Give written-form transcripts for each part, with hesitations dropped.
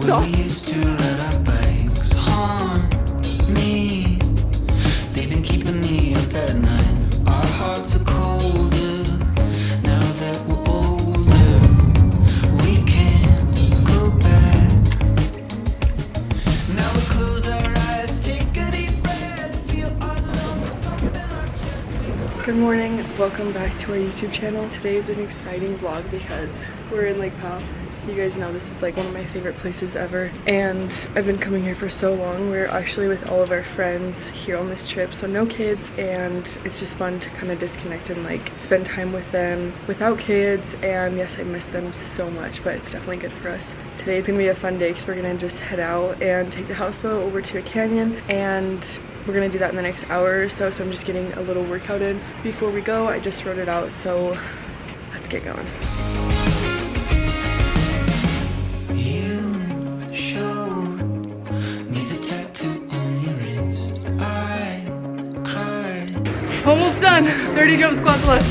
soft. We used to ride our bikes, haunt me. They've been keeping me up at night. Our hearts are colder now that we're older. We can't go back. Now we close our eyes, take a deep breath, feel our lungs pump and our chest. Good morning, welcome back to our YouTube channel. Today is an exciting vlog because we're in Lake Powell. You guys know this is like one of my favorite places ever, and I've been coming here for so long. We're actually with all of our friends here on this trip, so no kids, and it's just fun to kind of disconnect and like spend time with them without kids. And yes, I miss them so much, but it's definitely good for us. Today's gonna be a fun day because we're gonna just head out and take the houseboat over to a canyon, and we're gonna do that in the next hour or so. So I'm just getting a little workout in before we go. I just wrote it out, so let's get going. Almost done. 30 jump squats left.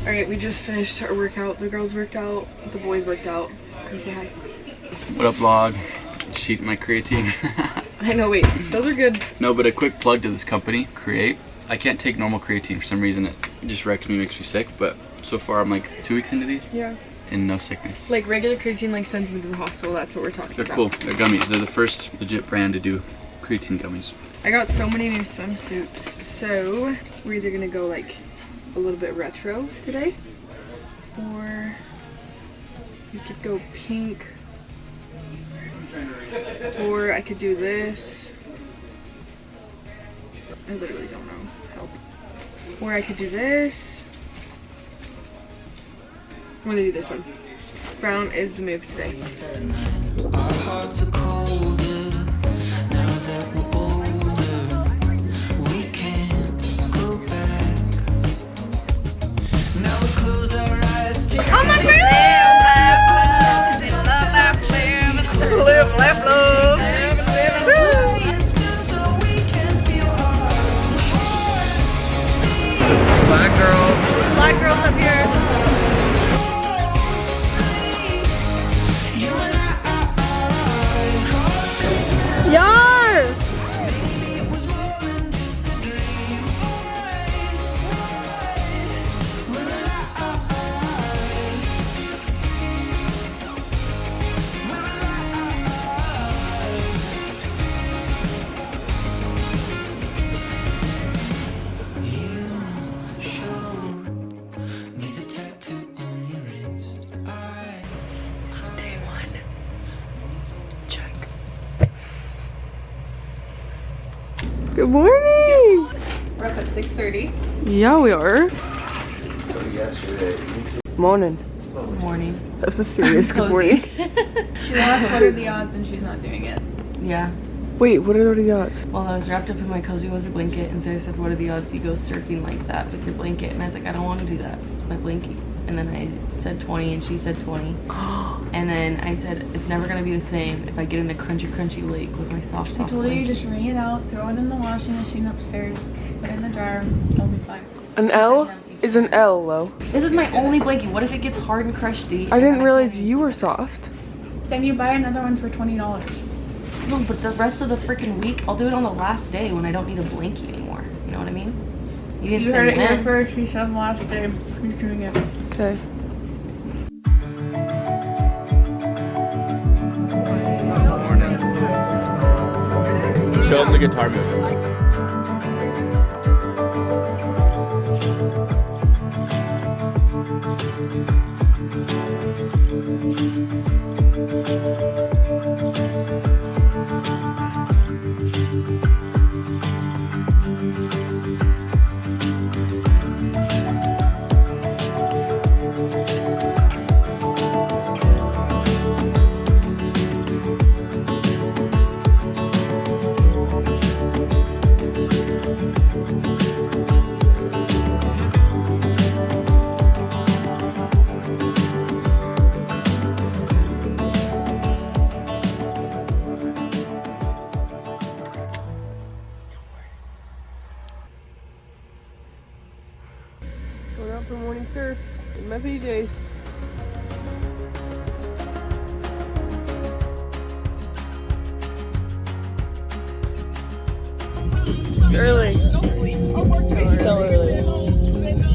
Alright, we just finished our workout. The girls worked out, the boys worked out. Come say hi. What up, vlog? Cheat my creatine. I know, wait, those are good. No, but a quick plug to this company, Create. I can't take normal creatine for some reason. It just wrecks me, makes me sick. But so far, I'm like 2 weeks into these. Yeah. And no sickness. Like regular creatine like sends me to the hospital, that's what we're talking They're about. cool. They're gummies. They're the first legit brand to do creatine gummies. I got so many new swimsuits, so we're either gonna go like a little bit retro today, or we could go pink, or I could do this. I literally don't know. Help. Or I could do this. I'm gonna do this one. Brown is the move today. Our hearts are colder now that we're older. We can't go back. Now we close our eyes, take Oh my goodness! Live, laugh, love. Black girls. Black girls up here. Yes! Good morning! We're up at 6:30. Yeah, we are. Morning. Morning. That's a serious good morning. She asked what are the odds and she's not doing it. Yeah. Wait, what are the odds? Well, I was wrapped up in my cozy wozy blanket, and Sarah said, "What are the odds you go surfing like that with your blanket?" And I was like, "I don't want to do that. It's my blanket." And then I said 20, and she said 20. And then I said, "It's never gonna be the same if I get in the crunchy lake with my soft I told her you blanket." just wring it out, throw it in the washing machine upstairs, put it in the dryer, it'll be fine. An L is an L, Lo. This is my only blanket. What if it gets hard and crusty? I didn't realize you were soft. Then you buy another one for $20. No, but the rest of the freaking week, I'll do it on the last day when I don't need a blankie anymore. You know what I mean? You didn't You say heard it here when. first, she said last day. She's doing it. Okay. Show them the guitar move. out for morning surf in my PJs. It's early. It's so early.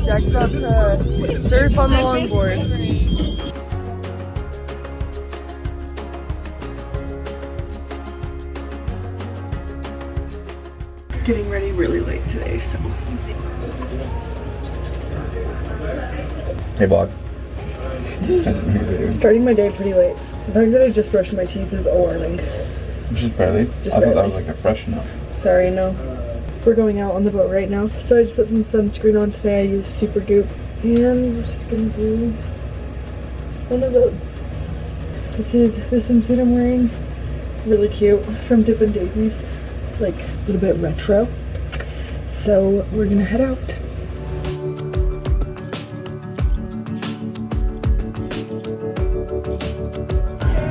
Jack's about to surf on the longboard. Getting ready really late today, so. Hey, vlog. Starting my day pretty late. The fact that I just brushed my teeth is alarming. Just barely. Just I thought that barely. was like a fresh enough. Sorry, no. We're going out on the boat right now. So I just put some sunscreen on today. I used Super Goop. And we're just gonna do one of those. This is the swimsuit I'm wearing. Really cute. From Dippin' Daisies. It's like a little bit retro. So we're gonna head out.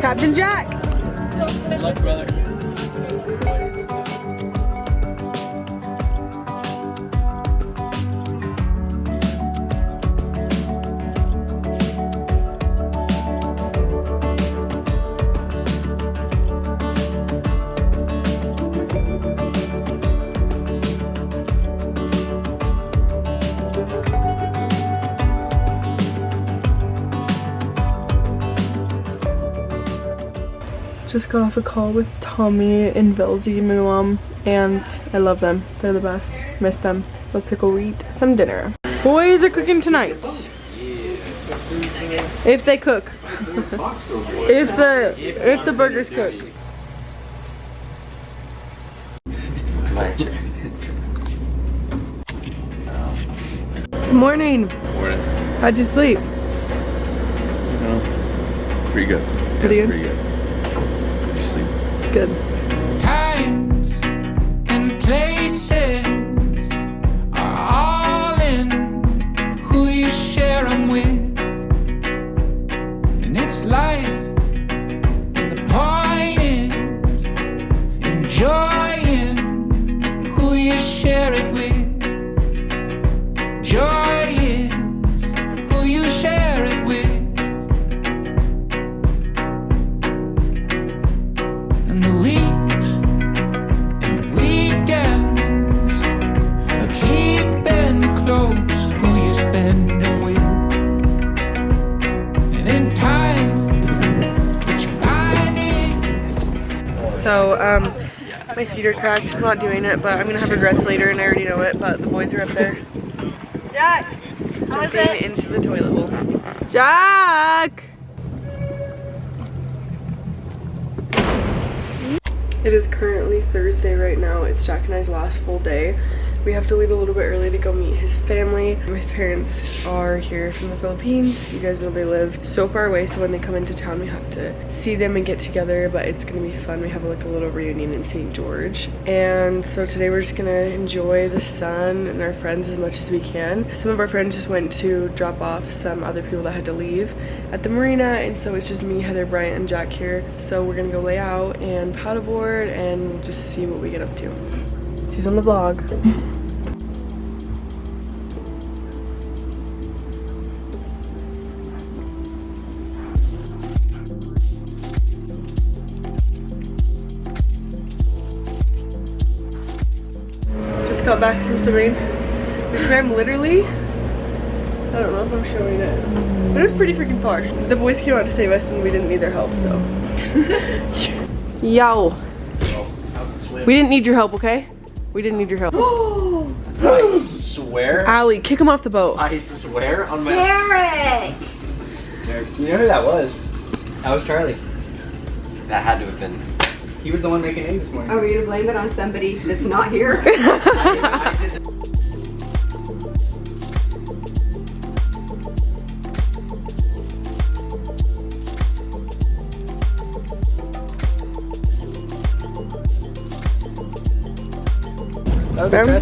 Captain Jack! Good luck, brother. Just got off a call with Tommy and Velzy, my mom, and I love them. They're the best. Miss them. Let's go eat some dinner. Boys are cooking tonight. If they cook. if the burgers cook. Good morning. Morning. How'd you sleep? Pretty good. Pretty good? Pretty good. How'd you sleep? Good. Times and places are all in who you share them with, and it's life, and the point is enjoying who you share it with. Joy is who you share it with. And the weeks and the weekends are keeping close who you spend them with. And in time, what you find is So, my feet are cracked. I'm not doing it, but I'm gonna have regrets later, and I already know it. But the boys are up there. Jack, jumping into the toilet hole. Jack. It is currently Thursday right now. It's Jack and I's last full day. We have to leave a little bit early to go meet his family. His parents are here from the Philippines. You guys know they live so far away, so when they come into town we have to see them and get together, but it's gonna be fun. We have like a little reunion in St. George. And so today we're just gonna enjoy the sun and our friends as much as we can. Some of our friends just went to drop off some other people that had to leave at the marina, and so it's just me, Heather, Bryant, and Jack here. So we're gonna go lay out and paddleboard and just see what we get up to. She's on the vlog. Just got back from swimming. We swam literally, I don't know if I'm showing it, but it was pretty freaking far. The boys came out to save us and we didn't need their help, so. Yo. We didn't need your help, okay? We didn't need your help. I swear. Allie, kick him off the boat. I swear on my. Derek! You know who that was? That was Charlie. That had to have been. He was the one making eggs this morning. Are we gonna blame it on somebody that's not here? I did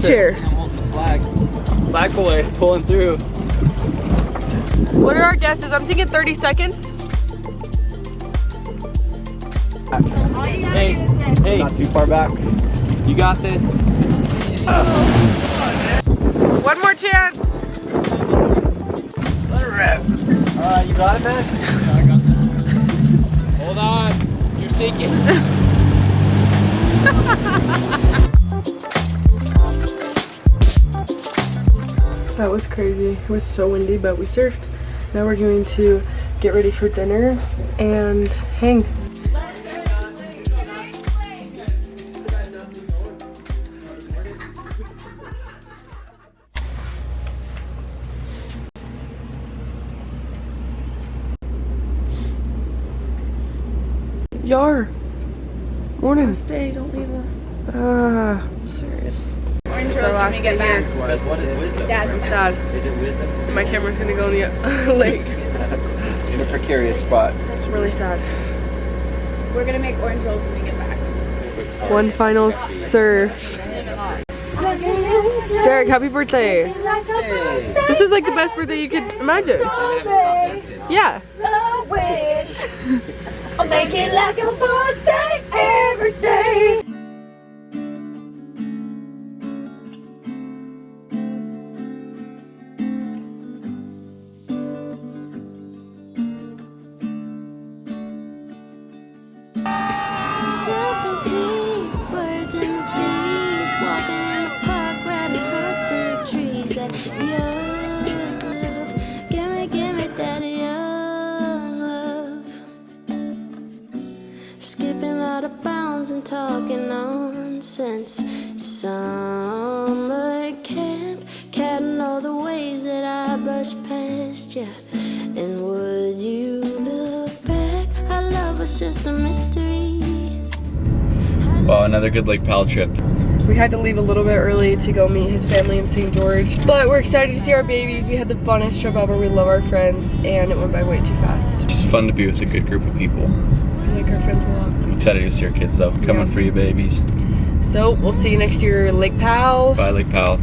Chair. I'm holding the flag. Flag boy pulling through. What are our guesses? I'm thinking 30 seconds. Hey, hey. Not too far back. You got this. One more chance. rip. You got it, man? Yeah, I got this. Hold on. You're sinking. That was crazy. It was so windy, but we surfed. Now we're going to get ready for dinner and hang. Yar. Morning. Stay, don't leave us. I'm serious. Orange It's our last day here. Because what is wisdom? I'm sad. Is it wisdom? My camera's gonna go in the lake. In a precarious spot. It's really sad. We're gonna make orange rolls when we get back. One final surf. Derek, happy birthday. This is like the best birthday you could imagine. Yeah. I'll make it like a birthday every day. Serpentine, birds and the bees, walking in the park, riding hearts in the trees. That young love, give me that young love. Skipping out of bounds and talking nonsense. Summer camp, counting all the ways that I brushed past you. And would you look back? Our love was just a mystery. Well, another good Lake Powell trip. We had to leave a little bit early to go meet his family in St. George. But we're excited to see our babies. We had the funnest trip ever. We love our friends and it went by way too fast. It's just fun to be with a good group of people. I like our friends a lot. I'm excited to see our kids though. Coming Yeah. for you babies. So we'll see you next year, Lake Powell. Bye Lake Powell.